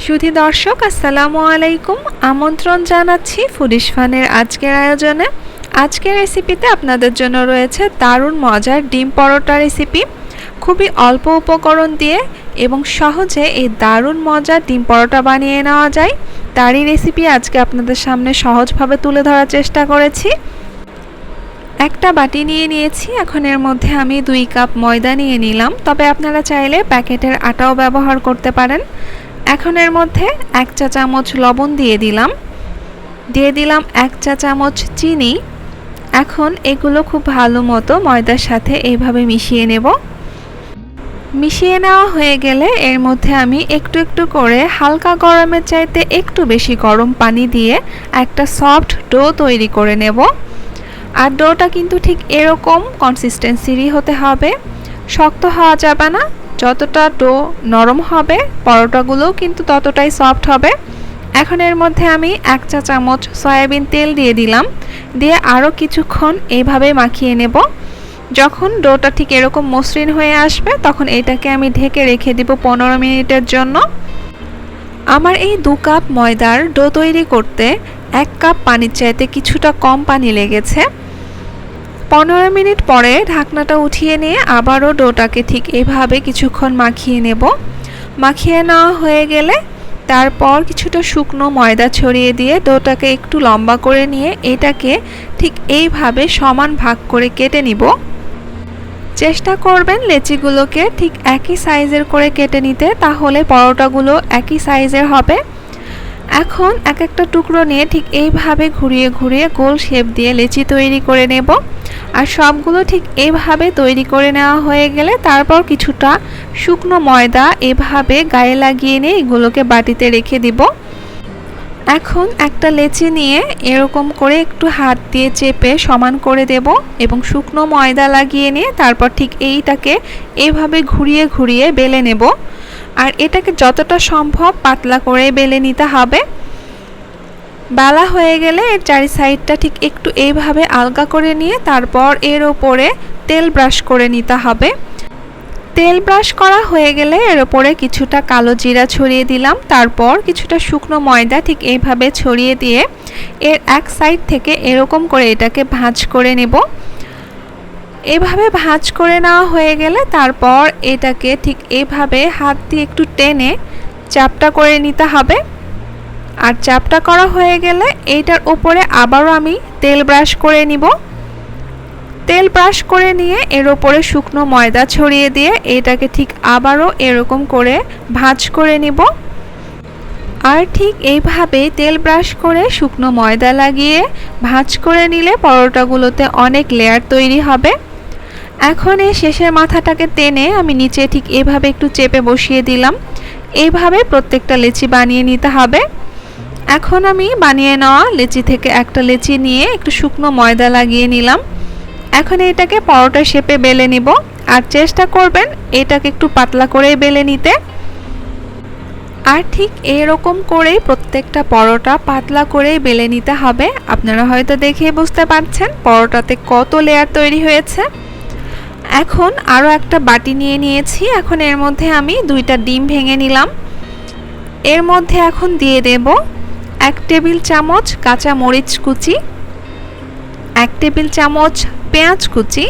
সুধী দর্শক আসসালামু আলাইকুম। আমন্ত্রণ জানাচ্ছি ফুডিশ ফানের আজকের আয়োজনে। আজকের রেসিপিতে আপনাদের জন্য রয়েছে দারুণ মজার ডিম পরোটা রেসিপি। খুবই অল্প উপকরণ দিয়ে এবং সহজে এই দারুণ মজার ডিম পরোটা বানিয়ে নেওয়া যায়, তারই রেসিপি আজকে আপনাদের সামনে সহজভাবে তুলে ধরার চেষ্টা করেছি। একটা বাটি নিয়ে নিয়েছি, এখন এর মধ্যে আমি 2 কাপ ময়দা নিয়ে নিলাম, তবে আপনারা চাইলে প্যাকেটের আটাও ব্যবহার করতে পারেন। এখন এর মধ্যে 1 চা চামচ লবণ দিয়ে দিলাম 1 চা চামচ চিনি। এখন এগুলো খুব ভালো মতো ময়দার সাথে এইভাবে মিশিয়ে নেব। মিশিয়ে নেওয়া হয়ে গেলে এর মধ্যে আমি একটু একটু করে হালকা গরমের চাইতে একটু বেশি গরম পানি দিয়ে একটা সফট ডো তৈরি করে নেব। আর ডোটা কিন্তু ঠিক এরকম কনসিস্টেন্সিরই হতে হবে, শক্ত হওয়া যাবে না। যতটা ডো নরম হবে পরোটাগুলোও কিন্তু ততটাই সফট হবে। এখন এর মধ্যে আমি 1 চা চামচ সয়াবিন তেল দিয়ে দিলাম, দিয়ে আরও কিছুক্ষণ এইভাবে মাখিয়ে নেব। যখন ডোটা ঠিক এরকম মসৃণ হয়ে আসবে তখন এটাকে আমি ঢেকে রেখে দিব 15 মিনিটের জন্য। আমার এই 2 কাপ ময়দার ডো তৈরি করতে 1 কাপ পানির চাইতে কিছুটা কম পানি লেগেছে। 15 মিনিট পরে ঢাকনাটা উঠিয়ে নিয়ে আবারও ডোটাকে ঠিক এইভাবে কিছুক্ষণ মাখিয়ে নেব। মাখিয়ে নেওয়া হয়ে গেলে তারপর কিছুটা শুকনো ময়দা ছড়িয়ে দিয়ে ডোটাকে একটু লম্বা করে নিয়ে এটাকে ঠিক এইভাবে সমান ভাগ করে কেটে নিব। চেষ্টা করবেন লেচিগুলোকে ঠিক একই সাইজের করে কেটে নিতে, তাহলে পরোটাগুলো একই সাইজের হবে। এখন এক একটা টুকরো নিয়ে ঠিক এইভাবে ঘুরিয়ে ঘুরিয়ে গোল শেপ দিয়ে লেচি তৈরি করে নেব। আর সবগুলো ঠিক এইভাবে তৈরি করে নেওয়া হয়ে গেলে তারপর কিছুটা শুকনো ময়দা এভাবে গায়ে লাগিয়ে নিয়ে এগুলোকে বাটিতে রেখে দিব। এখন একটা লেচি নিয়ে এরকম করে একটু হাত দিয়ে চেপে সমান করে দেব এবং শুকনো ময়দা লাগিয়ে নিয়ে তারপর ঠিক এইটাকে এইভাবে ঘুরিয়ে ঘুরিয়ে বেলে নেব। আর এটাকে যতটা সম্ভব পাতলা করে বেলে নিতে হবে। বেলা হয়ে গেলে এর চারি সাইডটা ঠিক একটু এইভাবে আলগা করে নিয়ে তারপর এর ওপরে তেল ব্রাশ করে নিতে হবে। তেল ব্রাশ করা হয়ে গেলে এর ওপরে কিছুটা কালো জিরা ছড়িয়ে দিলাম, তারপর কিছুটা শুকনো ময়দা ঠিক এইভাবে ছড়িয়ে দিয়ে এর এক সাইড থেকে এরকম করে এটাকে ভাঁজ করে নেব। এভাবে ভাঁজ করে নেওয়া হয়ে গেলে তারপর এটাকে ঠিক এইভাবে হাত দিয়ে একটু টেনে চাপটা করে নিতে হবে। আর চাপটা করা হয়ে গেলে এইটার উপরে আবারও আমি তেল ব্রাশ করে নিব। তেল ব্রাশ করে নিয়ে এর উপরে শুকনো ময়দা ছড়িয়ে দিয়ে এটাকে ঠিক আবারও এরকম করে ভাঁজ করে নিব। আর ঠিক এইভাবে তেল ব্রাশ করে শুকনো ময়দা লাগিয়ে ভাঁজ করে নিলে পরোটাগুলোতে অনেক লেয়ার তৈরি হবে। এখন এই শেষের মাথাটাকে টেনে আমি নিচে ঠিক এইভাবে একটু চেপে বসিয়ে দিলাম। এইভাবে প্রত্যেকটা লেচি বানিয়ে নিতে হবে। এখন আমি বানিয়ে নেওয়া লেচি থেকে একটা লেচি নিয়ে একটু শুকনো ময়দা লাগিয়ে নিলাম। এখন এটাকে পরোটা শেপে বেলে নিব। আর চেষ্টা করবেন এটাকে একটু পাতলা করে বেলে নিতে। আর ঠিক এরকম করেই প্রত্যেকটা পরোটা পাতলা করে বেলে নিতে হবে। আপনারা হয়তো দেখেই বুঝতে পারছেন পরোটাতে কত লেয়ার তৈরি হয়েছে। এখন আরও একটা বাটি নিয়ে নিয়েছি, এখন এর মধ্যে আমি 2টা ডিম ভেঙে নিলাম। এর মধ্যে এখন দিয়ে দেব 1 টেবিল চামচ কাঁচা মরিচ কুচি, 1 টেবিল চামচ পেঁয়াজ কুচি,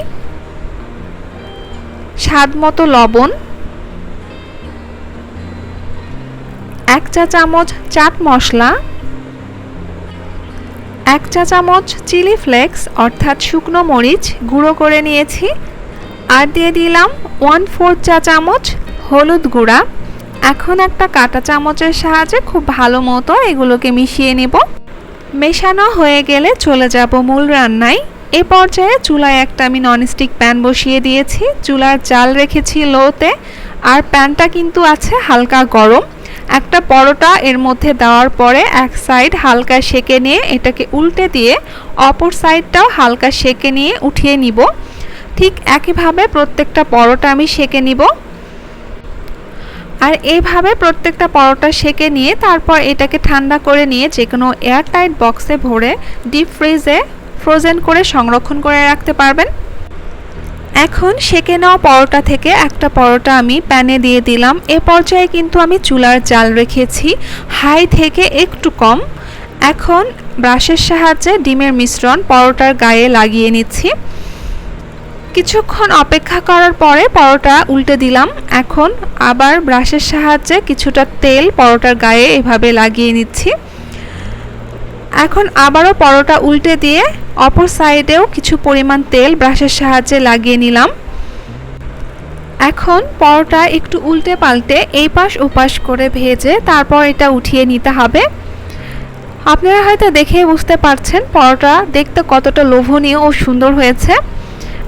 স্বাদ মতো লবণ, 1 চা চামচ চাট মশলা, 1 চা চামচ চিলি ফ্লেক্স অর্থাৎ শুকনো মরিচ গুঁড়ো করে নিয়েছি। আর দিয়ে দিলাম 1/4 চা চামচ হলুদ গুঁড়া। এখন একটা কাঁটা চামচের সাহায্যে খুব ভালো মতো এগুলোকে মিশিয়ে নেব। মেশানো হয়ে গেলে চলে যাব মূল রান্নায়। এই পর্যায়ে চুলায় একটা আমি ননস্টিক প্যান বসিয়ে দিয়েছি, চুলার জাল রেখেছি লোতে। আর প্যানটা কিন্তু আছে হালকা গরম। একটা পরোটা এর মধ্যে দেওয়ার পরে এক সাইড হালকা সেকে নিয়ে এটাকে উল্টে দিয়ে অপর সাইডটাও হালকা সেকে নিয়ে উঠিয়ে নিব। ঠিক একইভাবে প্রত্যেকটা পরোটা আমি সেকে নিব। আর এইভাবে প্রত্যেকটা পরোটা সেকে নিয়ে তারপর এটাকে ঠান্ডা করে নিয়ে যে কোনো এয়ারটাইট বক্সে ভরে ডিপ ফ্রিজে ফ্রোজেন করে সংরক্ষণ করে রাখতে পারবেন। এখন সেঁকে নেওয়া পরোটা থেকে একটা পরোটা আমি প্যানে দিয়ে দিলাম। এ পর্যায়ে কিন্তু আমি চুলার জাল রেখেছি হাই থেকে একটু কম। এখন ব্রাশের সাহায্যে ডিমের মিশ্রণ পরোটার গায়ে লাগিয়ে নিচ্ছি। কিছুক্ষণ অপেক্ষা করার পরে পরোটা উল্টে দিলাম। এখন আবার ব্রাশের সাহায্যে কিছুটা তেল পরোটার গায়ে এভাবে লাগিয়ে নিচ্ছি। এখন আবারও পরোটা উল্টে দিয়ে অপর সাইডেও কিছু পরিমাণ তেল ব্রাশের সাহায্যে লাগিয়ে নিলাম। এখন পরোটা একটু উল্টে পাল্টে এই পাশ ওপাশ করে ভেজে তারপর এটা উঠিয়ে নিতে হবে। আপনারা হয়তো দেখে বুঝতে পারছেন পরোটা দেখতে কতটা লোভনীয় ও সুন্দর হয়েছে।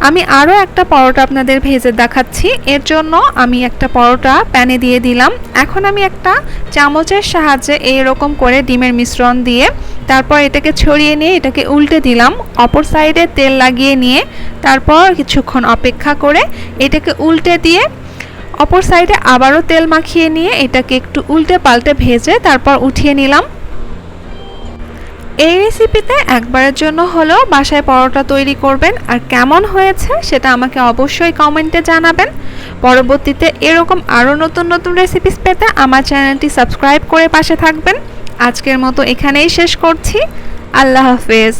আমি আরও একটা পরোটা আপনাদের ভেজে দেখাচ্ছি। এর জন্য আমি একটা পরোটা প্যানে দিয়ে দিলাম। এখন আমি একটা চামচের সাহায্যে এইরকম করে ডিমের মিশ্রণ দিয়ে তারপর এটাকে ছড়িয়ে নিয়ে এটাকে উল্টে দিলাম। অপর সাইডে তেল লাগিয়ে নিয়ে তারপর কিছুক্ষণ অপেক্ষা করে এটাকে উল্টে দিয়ে অপর সাইডে আবারও তেল মাখিয়ে নিয়ে এটাকে একটু উল্টে পাল্টে ভেজে তারপর উঠিয়ে নিলাম। এই রেসিপিতে একবারের জন্য হলেও বাসায় পরোটা তৈরি করবেন, আর কেমন হয়েছে সেটা আমাকে অবশ্যই কমেন্টে জানাবেন। পরবর্তীতে এরকম আরও নতুন নতুন রেসিপিস পেতে আমার চ্যানেলটি সাবস্ক্রাইব করে পাশে থাকবেন। আজকের মতো এখানেই শেষ করছি। আল্লাহ হাফেজ।